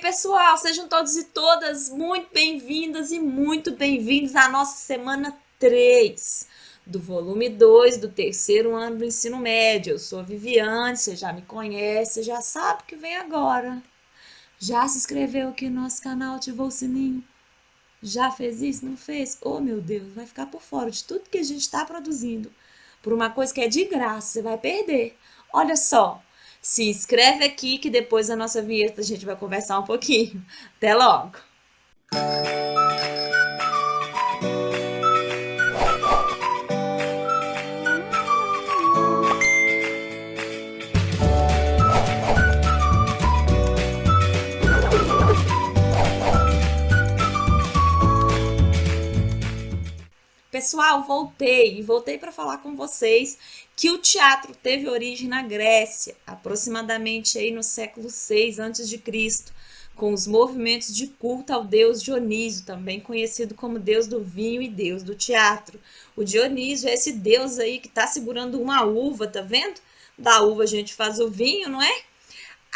pessoal, sejam todos e todas muito bem-vindas e muito bem-vindos à nossa semana 3 do volume 2 do terceiro ano do ensino médio. Eu sou a Viviane, você já me conhece, já sabe o que vem agora. Já se inscreveu aqui no nosso canal, ativou o sininho? Já fez isso? Não fez? Oh, meu Deus, vai ficar por fora de tudo que a gente está produzindo. Por uma coisa que é de graça, você vai perder. Olha só, se inscreve aqui que depois da nossa vinheta a gente vai conversar um pouquinho. Até logo! Pessoal, voltei para falar com vocês que o teatro teve origem na Grécia, aproximadamente aí no século 6 a.C., com os movimentos de culto ao deus Dionísio, também conhecido como deus do vinho e deus do teatro. O Dionísio é esse deus aí que está segurando uma uva, tá vendo? Da uva a gente faz o vinho, não é?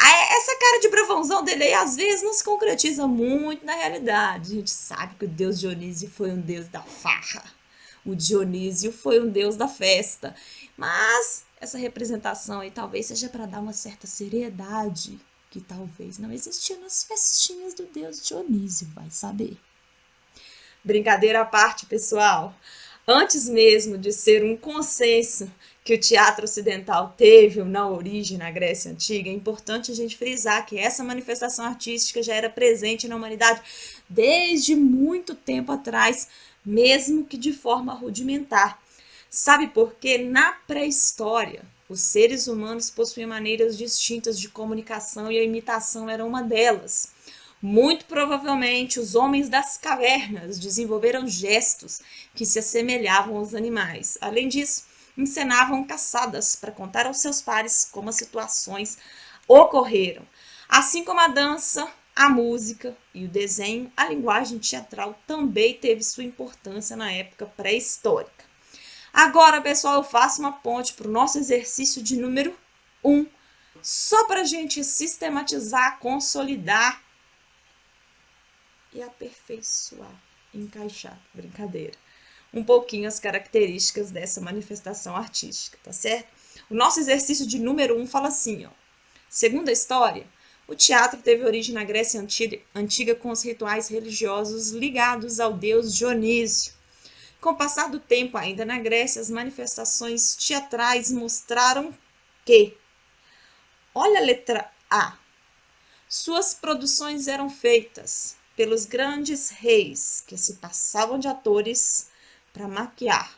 Essa cara de bravãozão dele aí, às vezes, não se concretiza muito na realidade. A gente sabe que o deus Dionísio foi um deus da farra. O Dionísio foi um deus da festa. Mas essa representação aí talvez seja para dar uma certa seriedade que talvez não existia nas festinhas do deus Dionísio, vai saber. Brincadeira à parte, pessoal. Antes mesmo de ser um consenso que o teatro ocidental teve na origem na Grécia Antiga, é importante a gente frisar que essa manifestação artística já era presente na humanidade desde muito tempo atrás, mesmo que de forma rudimentar. Sabe por quê? Na pré-história, os seres humanos possuíam maneiras distintas de comunicação e a imitação era uma delas. Muito provavelmente, os homens das cavernas desenvolveram gestos que se assemelhavam aos animais. Além disso, encenavam caçadas para contar aos seus pares como as situações ocorreram. Assim como a dança, a música e o desenho, a linguagem teatral também teve sua importância na época pré-histórica. Agora, pessoal, eu faço uma ponte para o nosso exercício de número 1, só para a gente sistematizar, consolidar e aperfeiçoar, encaixar, brincadeira, um pouquinho as características dessa manifestação artística, tá certo? O nosso exercício de número 1 fala assim, ó. Segundo a história, o teatro teve origem na Grécia Antiga com os rituais religiosos ligados ao deus Dionísio. Com o passar do tempo, ainda na Grécia, as manifestações teatrais mostraram que, olha a letra A, suas produções eram feitas pelos grandes reis que se passavam de atores para maquiar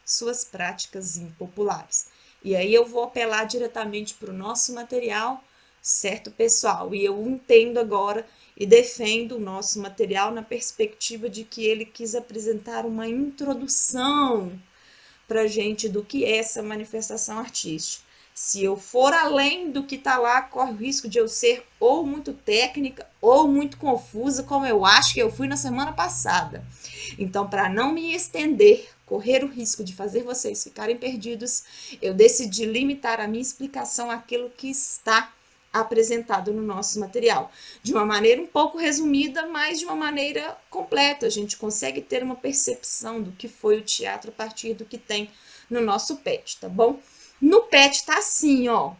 suas práticas impopulares. E aí eu vou apelar diretamente para o nosso material, certo, pessoal? E eu entendo agora e defendo o nosso material na perspectiva de que ele quis apresentar uma introdução para a gente do que é essa manifestação artística. Se eu for além do que está lá, corre o risco de eu ser ou muito técnica ou muito confusa, como eu acho que eu fui na semana passada. Então, para não me estender, correr o risco de fazer vocês ficarem perdidos, eu decidi limitar a minha explicação àquilo que está apresentado no nosso material. De uma maneira um pouco resumida, mas de uma maneira completa. A gente consegue ter uma percepção do que foi o teatro a partir do que tem no nosso PET, tá bom? No PET tá assim, ó.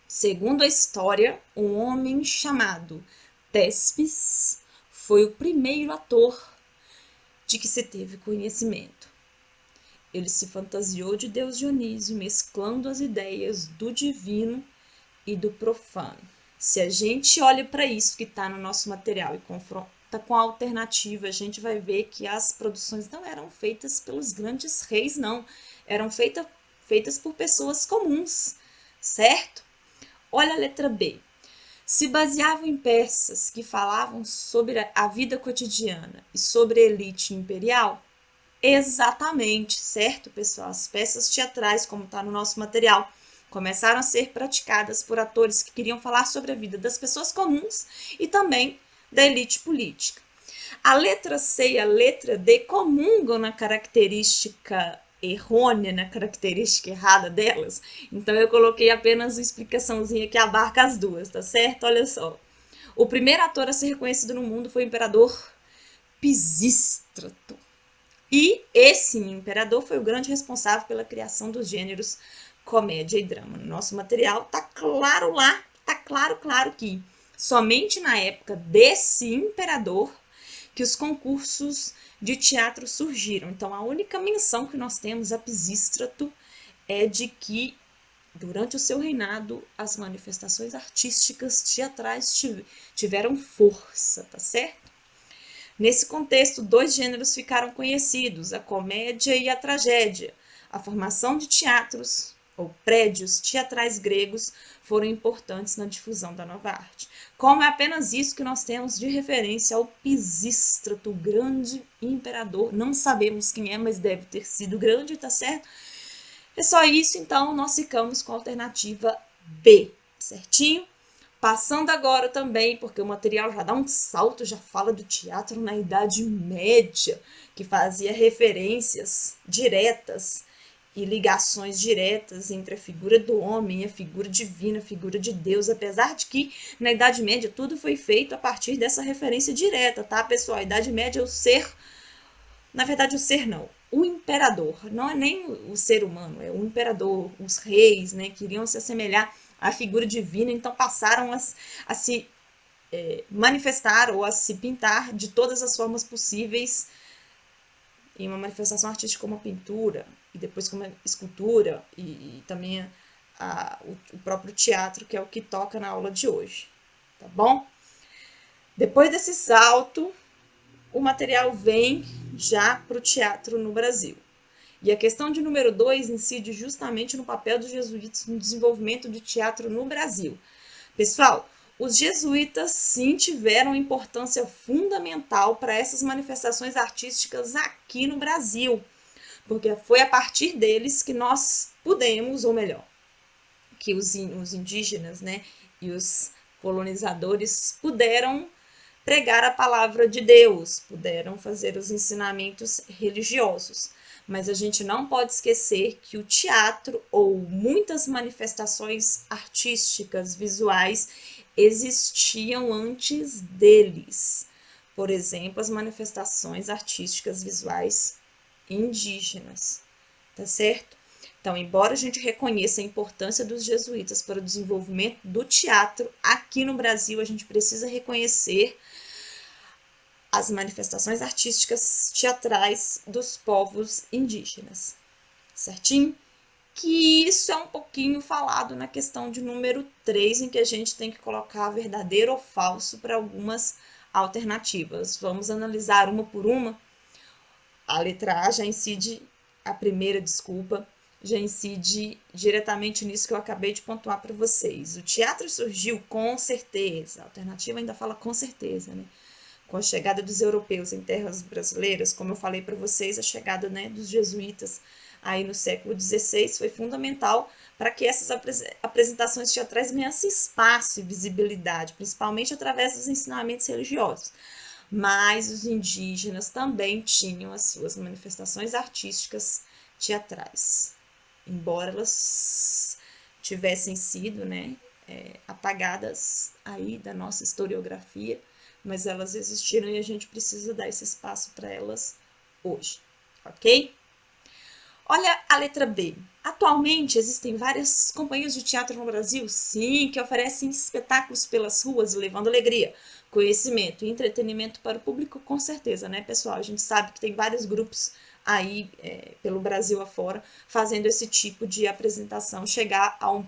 Segundo a história, um homem chamado Tespes foi o primeiro ator de que se teve conhecimento. Ele se fantasiou de Deus Dionísio, mesclando as ideias do divino e do profano. Se a gente olha para isso que está no nosso material e confronta com a alternativa, a gente vai ver que as produções não eram feitas pelos grandes reis, não. Eram feitas por pessoas comuns, certo? Olha a letra B. Se baseavam em peças que falavam sobre a vida cotidiana e sobre a elite imperial? Exatamente, certo, pessoal? As peças teatrais, como está no nosso material, começaram a ser praticadas por atores que queriam falar sobre a vida das pessoas comuns e também da elite política. A letra C e a letra D comungam na característica errônea, na característica errada delas. Então eu coloquei apenas uma explicaçãozinha que abarca as duas, tá certo? Olha só. O primeiro ator a ser reconhecido no mundo foi o imperador Pisístrato. E esse imperador foi o grande responsável pela criação dos gêneros comédia e drama. No nosso material tá claro lá, tá claro que somente na época desse imperador que os concursos de teatro surgiram. Então a única menção que nós temos a Pisístrato é de que durante o seu reinado as manifestações artísticas teatrais tiveram força, tá certo? Nesse contexto, dois gêneros ficaram conhecidos, a comédia e a tragédia. A formação de teatros, ou prédios teatrais gregos, foram importantes na difusão da nova arte. Como é apenas isso que nós temos de referência ao Pisístrato, o grande imperador. Não sabemos quem é, mas deve ter sido grande, tá certo? É só isso, então nós ficamos com a alternativa B, certinho? Passando agora também, porque o material já dá um salto, já fala do teatro na Idade Média, que fazia referências diretas e ligações diretas entre a figura do homem, a figura divina, a figura de Deus, apesar de que na Idade Média tudo foi feito a partir dessa referência direta, tá, pessoal? A Idade Média é o ser, na verdade o ser não, o imperador, não é nem o ser humano, é o imperador, os reis, né, queriam se assemelhar à figura divina, então passaram a se manifestar ou a se pintar de todas as formas possíveis em uma manifestação artística como a pintura, e depois como a escultura, e também o próprio teatro, que é o que toca na aula de hoje, tá bom? Depois desse salto, o material vem já para o teatro no Brasil. E a questão de número 2 incide justamente no papel dos jesuítas no desenvolvimento de teatro no Brasil. Pessoal, os jesuítas sim tiveram importância fundamental para essas manifestações artísticas aqui no Brasil, porque foi a partir deles que nós pudemos, ou melhor, que os indígenas, né, e os colonizadores puderam pregar a palavra de Deus, puderam fazer os ensinamentos religiosos. Mas a gente não pode esquecer que o teatro ou muitas manifestações artísticas, visuais, existiam antes deles. Por exemplo, as manifestações artísticas visuais indígenas, tá certo? Então, embora a gente reconheça a importância dos jesuítas para o desenvolvimento do teatro, aqui no Brasil a gente precisa reconhecer as manifestações artísticas teatrais dos povos indígenas, certinho? Que isso é um pouquinho falado na questão de número 3, em que a gente tem que colocar verdadeiro ou falso para algumas alternativas. Vamos analisar uma por uma. A letra A já incide, a primeira, desculpa, já incide diretamente nisso que eu acabei de pontuar para vocês. O teatro surgiu com certeza, a alternativa ainda fala com certeza, né? Com a chegada dos europeus em terras brasileiras, como eu falei para vocês, a chegada, né, dos jesuítas aí no século XVI foi fundamental para que essas apresentações teatrais ganhassem espaço e visibilidade, principalmente através dos ensinamentos religiosos. Mas os indígenas também tinham as suas manifestações artísticas teatrais, embora elas tivessem sido, né, apagadas aí da nossa historiografia, mas elas existiram e a gente precisa dar esse espaço para elas hoje, ok? Olha a letra B. Atualmente existem várias companhias de teatro no Brasil, sim, que oferecem espetáculos pelas ruas, levando alegria, conhecimento e entretenimento para o público, com certeza, né, pessoal? A gente sabe que tem vários grupos aí pelo Brasil afora fazendo esse tipo de apresentação chegar a um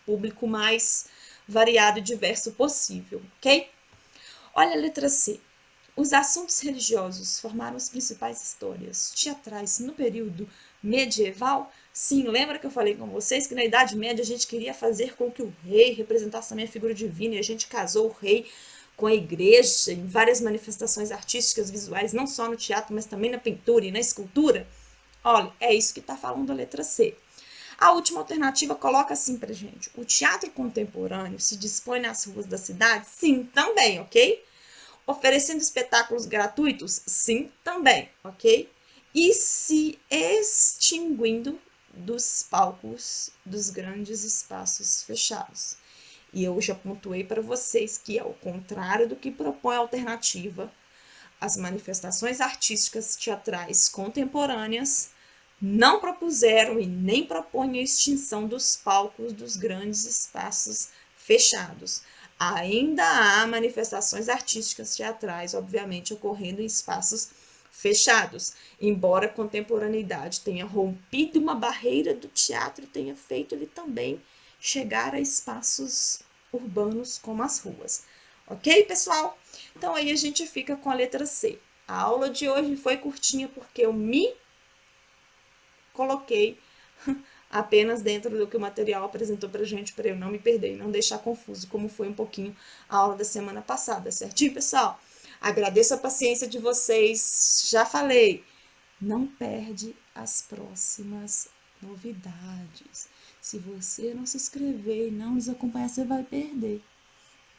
público mais variado e diverso possível, ok? Olha a letra C. Os assuntos religiosos formaram as principais histórias teatrais no período medieval? Sim, lembra que eu falei com vocês que na Idade Média a gente queria fazer com que o rei representasse também a figura divina e a gente casou o rei com a igreja em várias manifestações artísticas visuais, não só no teatro, mas também na pintura e na escultura? Olha, é isso que está falando a letra C. A última alternativa coloca assim pra gente: o teatro contemporâneo se dispõe nas ruas da cidade? Sim, também, ok? Oferecendo espetáculos gratuitos? Sim, também, ok? E se extinguindo dos palcos dos grandes espaços fechados. E eu já pontuei para vocês que, ao contrário do que propõe a alternativa, as manifestações artísticas teatrais contemporâneas não propuseram e nem propõem a extinção dos palcos dos grandes espaços fechados. Ainda há manifestações artísticas teatrais, obviamente, ocorrendo em espaços fechados, embora a contemporaneidade tenha rompido uma barreira do teatro e tenha feito ele também chegar a espaços urbanos como as ruas. Ok, pessoal? Então aí a gente fica com a letra C. A aula de hoje foi curtinha porque eu me coloquei apenas dentro do que o material apresentou pra gente, para eu não me perder e não deixar confuso, como foi um pouquinho a aula da semana passada, certinho, pessoal? Agradeço a paciência de vocês, já falei, não perde as próximas novidades. Se você não se inscrever e não nos acompanhar, você vai perder,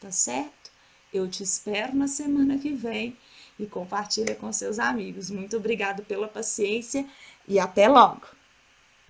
tá certo? Eu te espero na semana que vem e compartilha com seus amigos. Muito obrigado pela paciência e até logo!